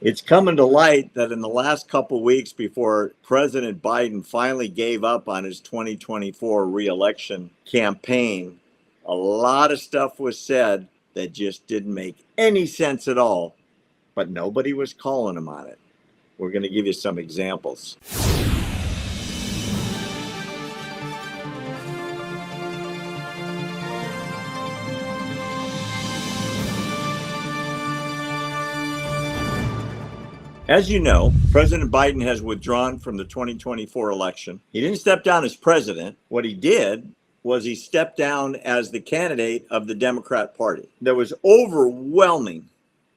It's coming to light that in the last couple weeks before President Biden finally gave up on his 2024 reelection campaign, a lot of stuff was said that just didn't make any sense at all, but nobody was calling him on it. We're going to give you some examples. As you know, President Biden has withdrawn from the 2024 election. He didn't step down as president. What he did was he stepped down as the candidate of the Democrat Party. There was overwhelming,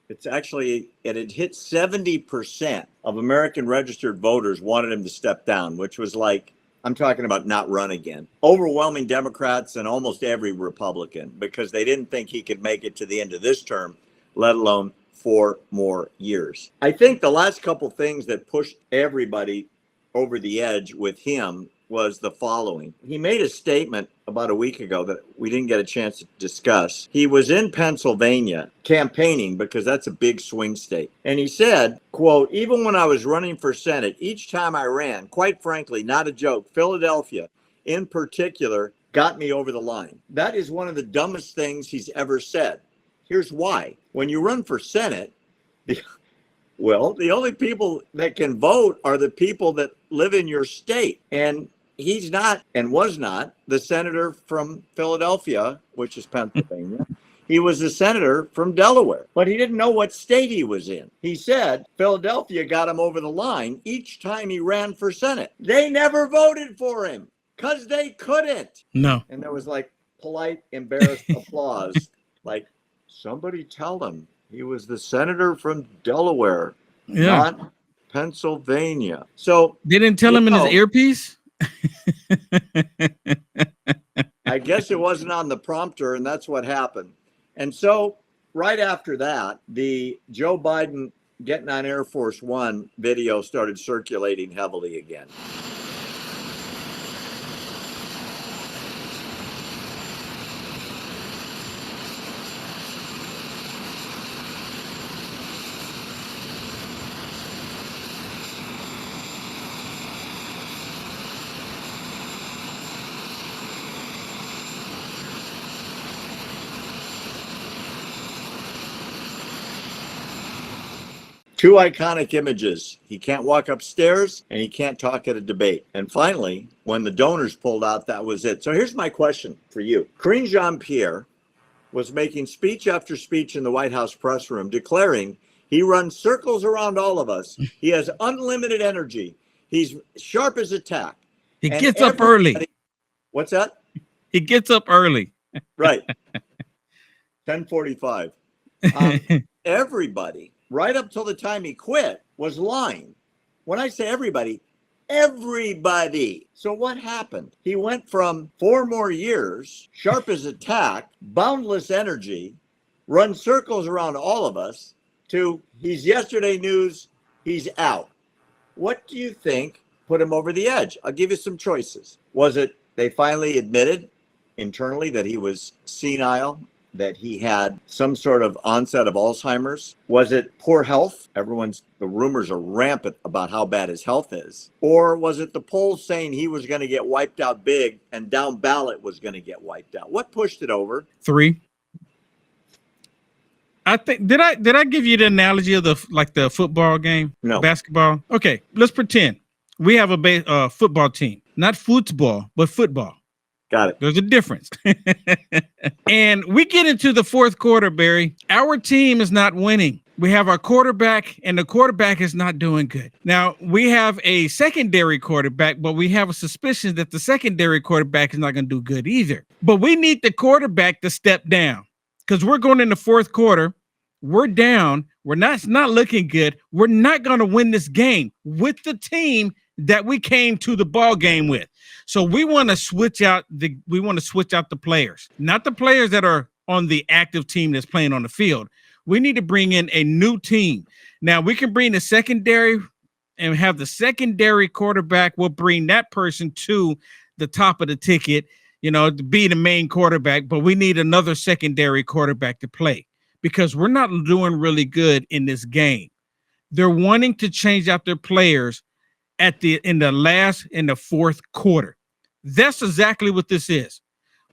it had hit 70% of American registered voters wanted him to step down, which was like, I'm talking about not run again. Overwhelming Democrats and almost every Republican, because they didn't think he could make it to the end of this term, let alone 4 more years. I think the last couple things that pushed everybody over the edge with him was the following. He made a statement about a week ago that we didn't get a chance to discuss. He was in Pennsylvania campaigning because that's a big swing state. And he said, quote, "Even when I was running for Senate, each time I ran, quite frankly, not a joke, Philadelphia in particular got me over the line." That is one of the dumbest things he's ever said. Here's why. When you run for Senate, the only people that can vote are the people that live in your state. And he's not and was not the senator from Philadelphia, which is Pennsylvania. He was a senator from Delaware, but he didn't know what state he was in. He said Philadelphia got him over the line each time he ran for Senate. They never voted for him because they couldn't. No. And there was like polite, embarrassed applause, like, somebody tell him he was the senator from Delaware, not Pennsylvania. So they didn't tell him in his earpiece? I guess it wasn't on the prompter, and that's what happened. And so right after that, the Joe Biden getting on Air Force One video started circulating heavily again. Two iconic images. He can't walk upstairs and he can't talk at a debate. And finally, when the donors pulled out, that was it. So here's my question for you. Karine Jean-Pierre was making speech after speech in the White House press room declaring he runs circles around all of us. He has unlimited energy. He's sharp as a tack. He gets up early. What's that? He gets up early. Right. 10:45. Everybody, right up till the time he quit, was lying. When I say everybody. So what happened? He went from 4 more years, sharp as a tack, boundless energy, run circles around all of us, to he's yesterday news, he's out. What do you think put him over the edge? I'll give you some choices. Was it they finally admitted internally that he was senile, that he had some sort of onset of Alzheimer's? Was it poor health? The rumors are rampant about how bad his health is. Or was it the polls saying he was going to get wiped out big and down ballot was going to get wiped out? What pushed it over? 3. I think did I give you the analogy of the football game? No. Basketball? Okay, let's pretend we have a football team. Not football, but football. Got it. There's a difference. And we get into the fourth quarter, Barry. Our team is not winning. We have our quarterback, and the quarterback is not doing good. Now, we have a secondary quarterback, but we have a suspicion that the secondary quarterback is not going to do good either. But we need the quarterback to step down because we're going in the fourth quarter. We're down. We're not, it's not looking good. We're not going to win this game with the team that we came to the ball game with. So we want to switch out the players, not the players that are on the active team that's playing on the field. We need to bring in a new team. Now we can bring the secondary and have the secondary quarterback. We'll bring that person to the top of the ticket, to be the main quarterback, but we need another secondary quarterback to play because we're not doing really good in this game. They're wanting to change out their players in the fourth quarter. That's exactly what this is.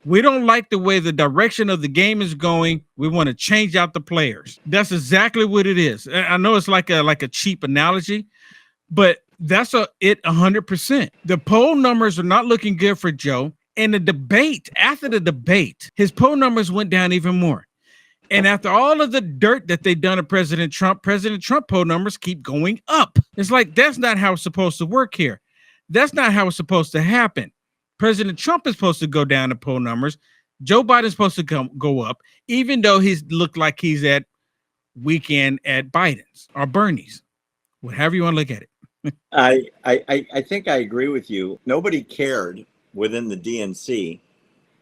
We don't like the way the direction of the game is going. We want to change out the players. That's exactly what it is. I know it's like a cheap analogy, but that's it 100%. The poll numbers are not looking good for Joe. And after the debate, his poll numbers went down even more. And after all of the dirt that they've done to President Trump poll numbers keep going up. It's like, that's not how it's supposed to work here. That's not how it's supposed to happen. President Trump is supposed to go down the poll numbers. Joe Biden's supposed to go up, even though he's looked like he's at weekend at Biden's or Bernie's, whatever you want to look at it. I think I agree with you. Nobody cared within the DNC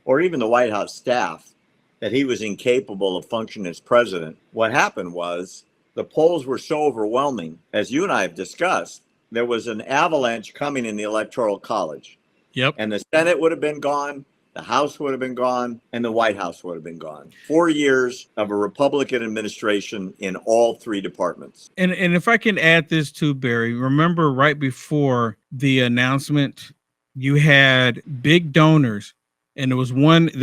or even the White House staff that he was incapable of functioning as president. What happened was the polls were so overwhelming, as you and I have discussed, there was an avalanche coming in the Electoral College. Yep. And the Senate would have been gone, the House would have been gone, and the White House would have been gone. 4 years of a Republican administration in all three departments. And if I can add this too, Barry, remember right before the announcement, you had big donors, and there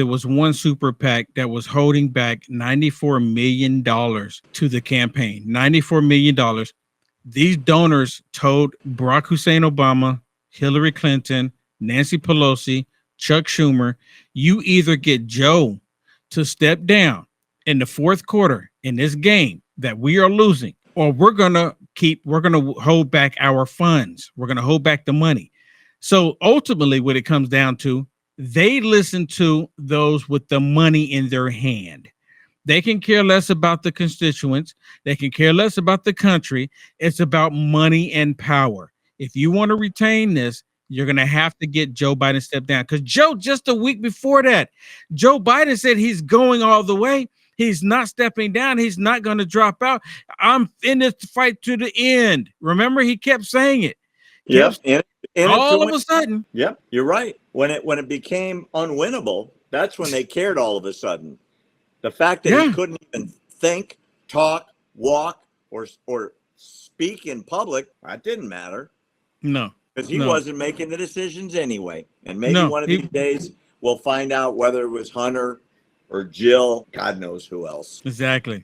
was one super PAC that was holding back $94 million to the campaign. $94 million. These donors told Barack Hussein Obama, Hillary Clinton, Nancy Pelosi, Chuck Schumer, you either get Joe to step down in the fourth quarter in this game that we are losing, or we're going to hold back our funds. We're going to hold back the money. So ultimately what it comes down to, they listen to those with the money in their hand. They can care less about the constituents. They can care less about the country. It's about money and power. If you want to retain this, you're going to have to get Joe Biden to step down. Because Joe, just a week before that, Joe Biden said he's going all the way. He's not stepping down. He's not going to drop out. I'm in this fight to the end. Remember, he kept saying it. Yep. All of a sudden. Yep, you're right. When it became unwinnable, that's when they cared all of a sudden. The fact that he couldn't even think, talk, walk, or speak in public, that didn't matter. No. Because he wasn't making the decisions anyway. And maybe one of these days we'll find out whether it was Hunter or Jill. God knows who else. Exactly.